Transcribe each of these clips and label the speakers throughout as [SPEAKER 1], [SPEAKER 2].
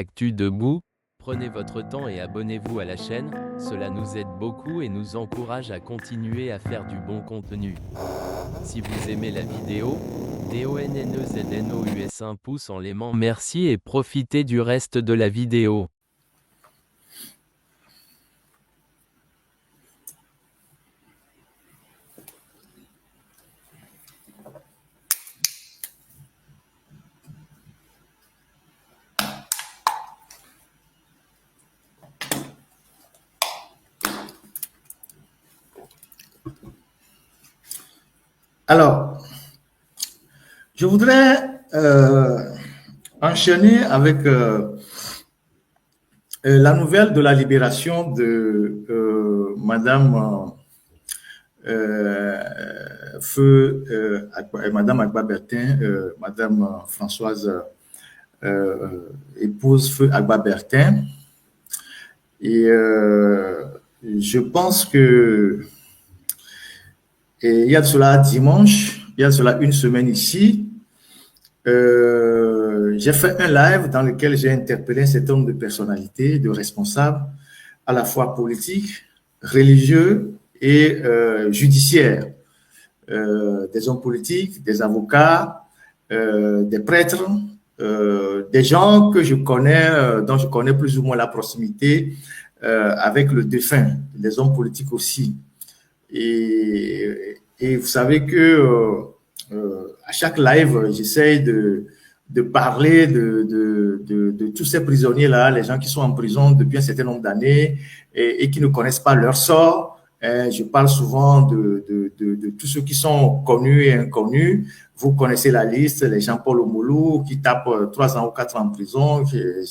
[SPEAKER 1] Actu Debout, prenez votre temps et abonnez-vous à la chaîne, cela nous aide beaucoup et nous encourage à continuer à faire du bon contenu. Si vous aimez la vidéo, DONNEZNOUS un pouce en l'aimant, merci et profitez du reste de la vidéo.
[SPEAKER 2] Alors, je voudrais enchaîner avec la nouvelle de la libération de Madame Madame Agba Bertin, Madame Françoise, épouse Feu Agba Bertin. Et je pense que il y a de cela dimanche, il y a de cela une semaine ici, j'ai fait un live dans lequel j'ai interpellé un certain nombre de personnalités, de responsables, à la fois politiques, religieux et judiciaires, des hommes politiques, des avocats, des prêtres, des gens que je connais, dont je connais plus ou moins la proximité avec le défunt, des hommes politiques aussi. Et vous savez que à chaque live, j'essaye de parler de tous ces prisonniers-là, les gens qui sont en prison depuis un certain nombre d'années et qui ne connaissent pas leur sort. Je parle souvent de tous ceux qui sont connus et inconnus. Vous connaissez la liste, les Jean-Paul Omoulou qui tapent 3 ans ou 4 ans en prison.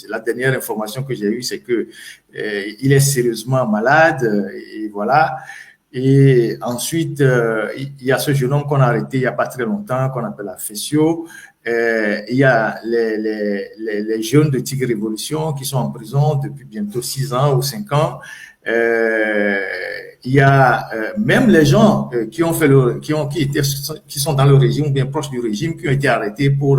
[SPEAKER 2] La dernière information que j'ai eue, c'est que il est sérieusement malade et voilà. Et ensuite, il y a ce jeune homme qu'on a arrêté il n'y a pas très longtemps, qu'on appelle Afesio. Il y a les jeunes de Tigre Révolution qui sont en prison depuis bientôt 6 ans ou 5 ans. Il y a même les gens qui ont fait qui sont dans le régime ou bien proches du régime, qui ont été arrêtés pour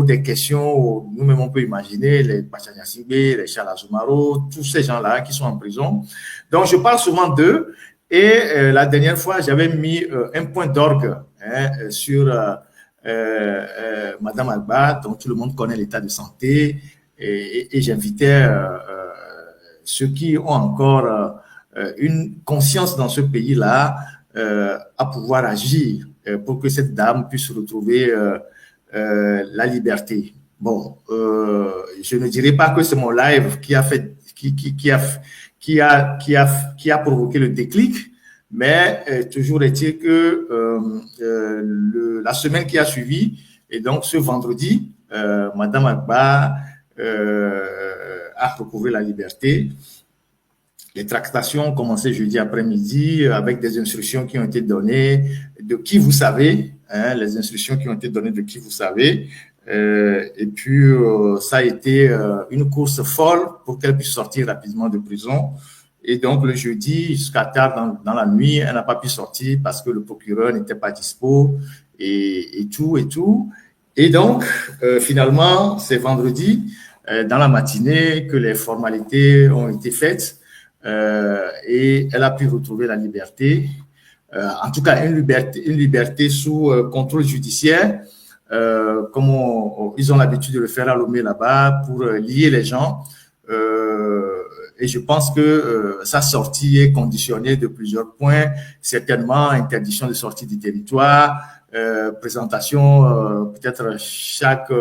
[SPEAKER 2] des questions, nous-mêmes on peut imaginer, les Pachanya Sibé, les Charles Azumaro, tous ces gens-là qui sont en prison. Donc je parle souvent d'eux. Et la dernière fois, j'avais mis un point d'orgue sur Madame Agba, dont tout le monde connaît l'état de santé, et j'invitais ceux qui ont encore une conscience dans ce pays-là à pouvoir agir pour que cette dame puisse retrouver la liberté. Bon, je ne dirais pas que c'est mon live qui a fait, qui a provoqué le déclic, mais toujours est-il que la semaine qui a suivi, et donc ce vendredi, Madame Agba a recouvré la liberté. Les tractations ont commencé jeudi après-midi avec des instructions qui ont été données de qui vous savez, les instructions qui ont été données de qui vous savez. Et puis, ça a été une course folle pour qu'elle puisse sortir rapidement de prison. Et donc, le jeudi, jusqu'à tard dans la nuit, elle n'a pas pu sortir parce que le procureur n'était pas dispo et tout. Et donc, finalement, c'est vendredi, dans la matinée, que les formalités ont été faites et elle a pu retrouver la liberté. En tout cas, une liberté sous contrôle judiciaire. Comme ils ont l'habitude de le faire à Lomé là-bas pour lier les gens. Et je pense que sa sortie est conditionnée de plusieurs points, certainement interdiction de sortie du territoire, présentation peut-être chaque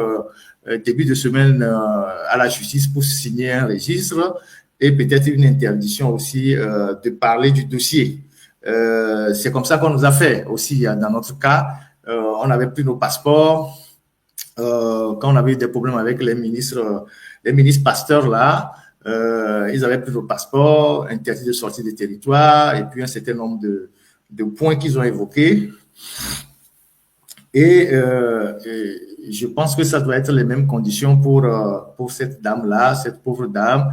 [SPEAKER 2] début de semaine à la justice pour signer un registre et peut-être une interdiction aussi de parler du dossier. C'est comme ça qu'on nous a fait aussi dans notre cas. On n'avait plus nos passeports. Quand on avait eu des problèmes avec les ministres pasteurs là, ils avaient plus nos passeports, interdit de sortir du territoire, et puis un certain nombre de points qu'ils ont évoqués. Et je pense que ça doit être les mêmes conditions pour cette dame-là, cette pauvre dame,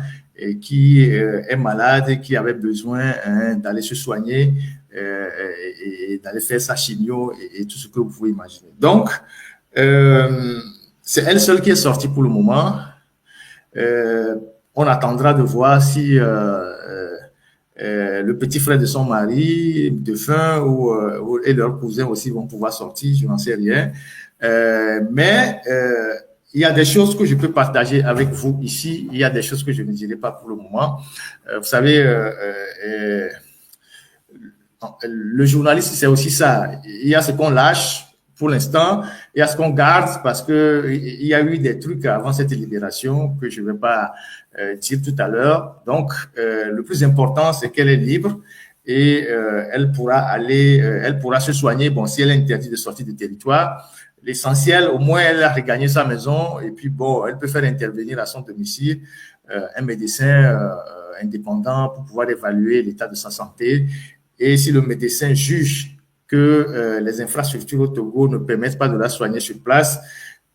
[SPEAKER 2] qui est malade et qui avait besoin d'aller se soigner et d'aller faire sa chimio et tout ce que vous pouvez imaginer. Donc, c'est elle seule qui est sortie pour le moment. On attendra de voir si le petit frère de son mari défunt et leurs cousins aussi vont pouvoir sortir, je n'en sais rien. Mais il y a des choses que je peux partager avec vous ici, il y a des choses que je ne dirai pas pour le moment. Vous savez, le journaliste, c'est aussi ça. Il y a ce qu'on lâche pour l'instant, il y a ce qu'on garde parce que il y a eu des trucs avant cette libération que je ne vais pas dire tout à l'heure. Donc, le plus important, c'est qu'elle est libre et elle pourra se soigner. Bon, si elle est interdite de sortir du territoire, l'essentiel, au moins, elle a regagné sa maison et puis bon, elle peut faire intervenir à son domicile un médecin indépendant pour pouvoir évaluer l'état de sa santé. Et si le médecin juge que les infrastructures au Togo ne permettent pas de la soigner sur place,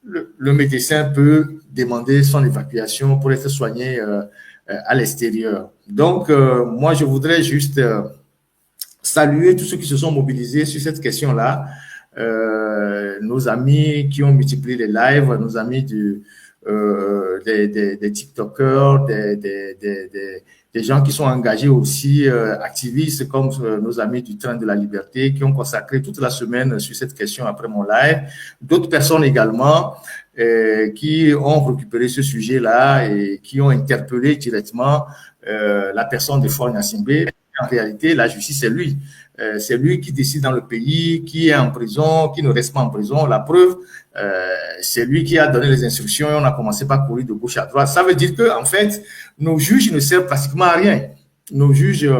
[SPEAKER 2] le médecin peut demander son évacuation pour être soigné à l'extérieur. Donc, moi, je voudrais juste saluer tous ceux qui se sont mobilisés sur cette question-là. Nos amis qui ont multiplié les lives, nos amis des TikTokers, des gens qui sont engagés aussi, activistes comme nos amis du Train de la Liberté, qui ont consacré toute la semaine sur cette question après mon live. D'autres personnes également qui ont récupéré ce sujet-là et qui ont interpellé directement la personne de Faure Gnassingbé. En réalité, la justice, c'est lui. C'est lui qui décide dans le pays, qui est en prison, qui ne reste pas en prison. La preuve, c'est lui qui a donné les instructions et on a commencé par courir de gauche à droite. Ça veut dire que, en fait, nos juges ne servent pratiquement à rien. Nos juges,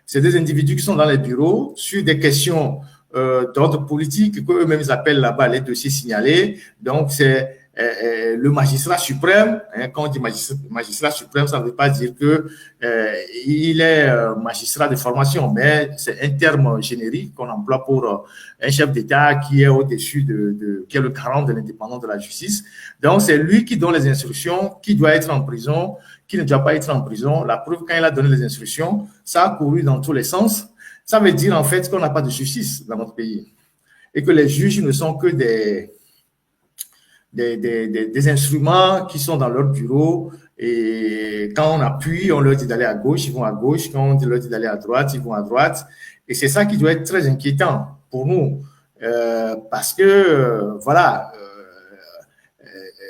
[SPEAKER 2] c'est des individus qui sont dans les bureaux sur des questions d'ordre politique qu'eux-mêmes appellent là-bas les dossiers signalés. Donc, c'est le magistrat suprême. Quand on dit magistrat suprême, ça ne veut pas dire que il est magistrat de formation, mais c'est un terme générique qu'on emploie pour un chef d'État qui est au-dessus qui est le garant de l'indépendance de la justice. Donc, c'est lui qui donne les instructions, qui doit être en prison, qui ne doit pas être en prison. La preuve, quand il a donné les instructions, ça a couru dans tous les sens. Ça veut dire en fait qu'on n'a pas de justice dans notre pays et que les juges ne sont que des instruments qui sont dans leur bureau et quand on appuie, on leur dit d'aller à gauche, ils vont à gauche. Quand on leur dit d'aller à droite, ils vont à droite. Et c'est ça qui doit être très inquiétant pour nous parce que voilà,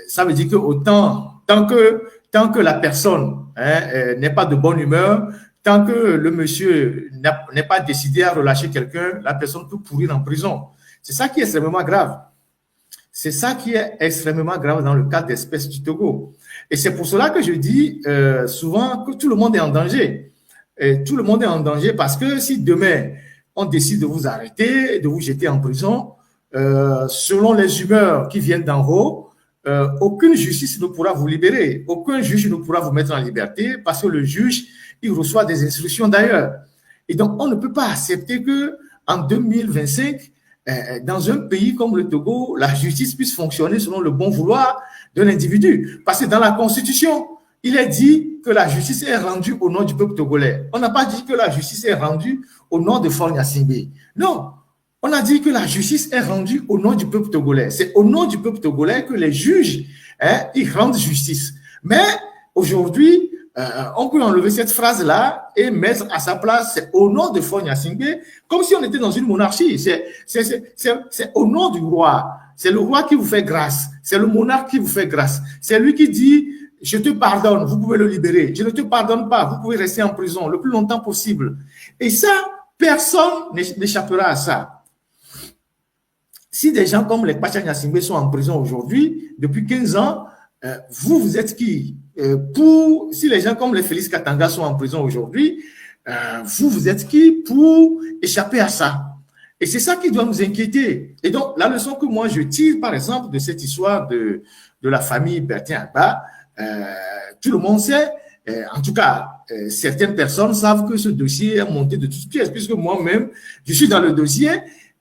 [SPEAKER 2] ça veut dire que tant que la personne n'est pas de bonne humeur, tant que le monsieur n'est pas décidé à relâcher quelqu'un, la personne peut pourrir en prison. C'est ça qui est extrêmement grave. C'est ça qui est extrêmement grave dans le cas d'espèces du Togo. Et c'est pour cela que je dis souvent que tout le monde est en danger. Et tout le monde est en danger parce que si demain, on décide de vous arrêter, de vous jeter en prison, selon les humeurs qui viennent d'en haut, aucune justice ne pourra vous libérer. Aucun juge ne pourra vous mettre en liberté parce que le juge, il reçoit des instructions d'ailleurs. Et donc, on ne peut pas accepter que en 2025, dans un pays comme le Togo, la justice puisse fonctionner selon le bon vouloir de l'individu. Parce que dans la Constitution, il est dit que la justice est rendue au nom du peuple togolais. On n'a pas dit que la justice est rendue au nom de Faure Gnassingbé. Non, on a dit que la justice est rendue au nom du peuple togolais. C'est au nom du peuple togolais que les juges, ils rendent justice. Mais aujourd'hui, on peut enlever cette phrase-là et mettre à sa place, c'est au nom de Faure Gnassingbé, comme si on était dans une monarchie. C'est au nom du roi. C'est le roi qui vous fait grâce. C'est le monarque qui vous fait grâce. C'est lui qui dit, je te pardonne, vous pouvez le libérer. Je ne te pardonne pas, vous pouvez rester en prison le plus longtemps possible. Et ça, personne n'échappera à ça. Si des gens comme les Kpacha Gnassingbé sont en prison aujourd'hui, depuis 15 ans, vous êtes qui? Si les gens comme les Félix Katanga sont en prison aujourd'hui, vous êtes qui pour échapper à ça? Et c'est ça qui doit nous inquiéter. Et donc, la leçon que moi je tire, par exemple, de cette histoire de la famille Bertin-Agba, tout le monde sait, en tout cas, certaines personnes savent que ce dossier est monté de toutes pièces, puisque moi-même, je suis dans le dossier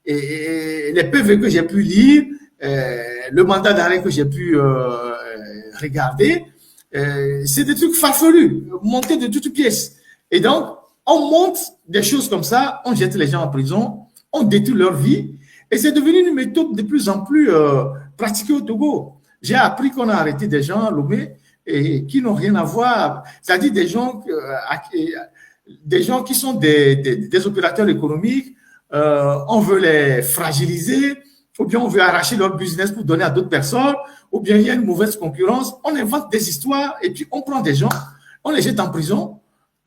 [SPEAKER 2] et les PV que j'ai pu lire, le mandat d'arrêt que j'ai pu regarder, c'est des trucs farfelus, montés de toutes pièces. Et donc, on monte des choses comme ça, on jette les gens en prison, on détruit leur vie, et c'est devenu une méthode de plus en plus pratiquée au Togo. J'ai appris qu'on a arrêté des gens à Lomé, et qui n'ont rien à voir. C'est-à-dire des gens qui sont des opérateurs économiques, on veut les fragiliser, ou bien on veut arracher leur business pour donner à d'autres personnes, ou bien il y a une mauvaise concurrence. On invente des histoires et puis on prend des gens, on les jette en prison.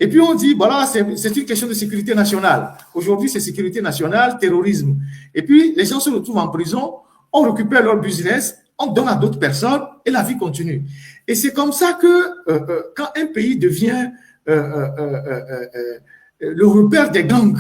[SPEAKER 2] Et puis on dit, voilà, c'est une question de sécurité nationale. Aujourd'hui, c'est sécurité nationale, terrorisme. Et puis les gens se retrouvent en prison, on récupère leur business, on donne à d'autres personnes et la vie continue. Et c'est comme ça que quand un pays devient le repère des gangs,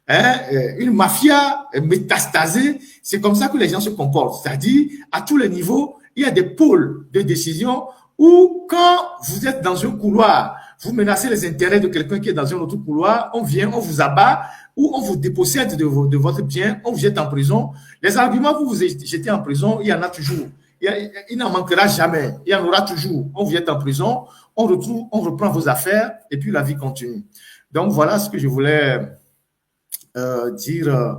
[SPEAKER 2] hein, une mafia métastasée, c'est comme ça que les gens se comportent. C'est-à-dire, à tous les niveaux, il y a des pôles de décision où quand vous êtes dans un couloir, vous menacez les intérêts de quelqu'un qui est dans un autre couloir, on vient, on vous abat, ou on vous dépossède de votre bien, on vous jette en prison. Les arguments pour vous jeter en prison, il y en a toujours. Il n'en manquera jamais. Il y en aura toujours. On vous jette en prison, on reprend vos affaires et puis la vie continue. Donc, voilà ce que je voulais dire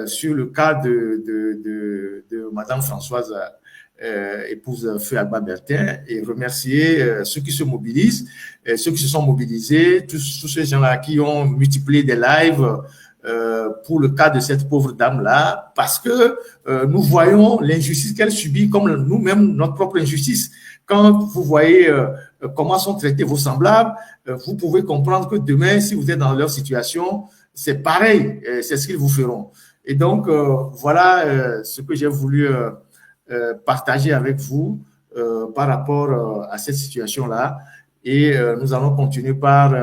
[SPEAKER 2] sur le cas de Madame Françoise, épouse Feu Agba Bertin, et remercier ceux qui se mobilisent, ceux qui se sont mobilisés, tous ces gens-là qui ont multiplié des lives pour le cas de cette pauvre dame-là, parce que nous voyons l'injustice qu'elle subit comme nous-mêmes, notre propre injustice. Quand vous voyez comment sont traités vos semblables, vous pouvez comprendre que demain, si vous êtes dans leur situation, c'est pareil, c'est ce qu'ils vous feront. Et donc, voilà ce que j'ai voulu partager avec vous par rapport à cette situation-là. Et nous allons continuer par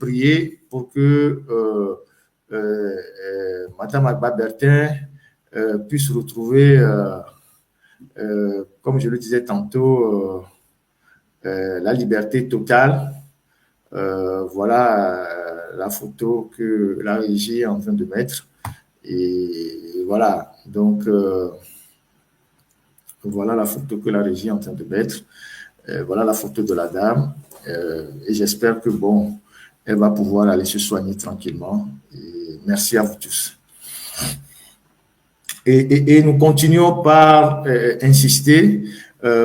[SPEAKER 2] prier pour que Madame Agba Bertin puisse retrouver, comme je le disais tantôt, la liberté totale. Voilà la photo que la régie est en train de mettre. Et voilà, donc voilà la photo que la régie est en train de mettre. Voilà la photo de la dame. Et j'espère que, bon, elle va pouvoir aller se soigner tranquillement. Et merci à vous tous. Et nous continuons par insister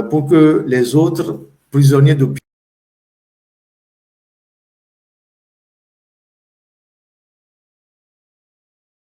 [SPEAKER 2] pour que les autres prisonniers d'opinion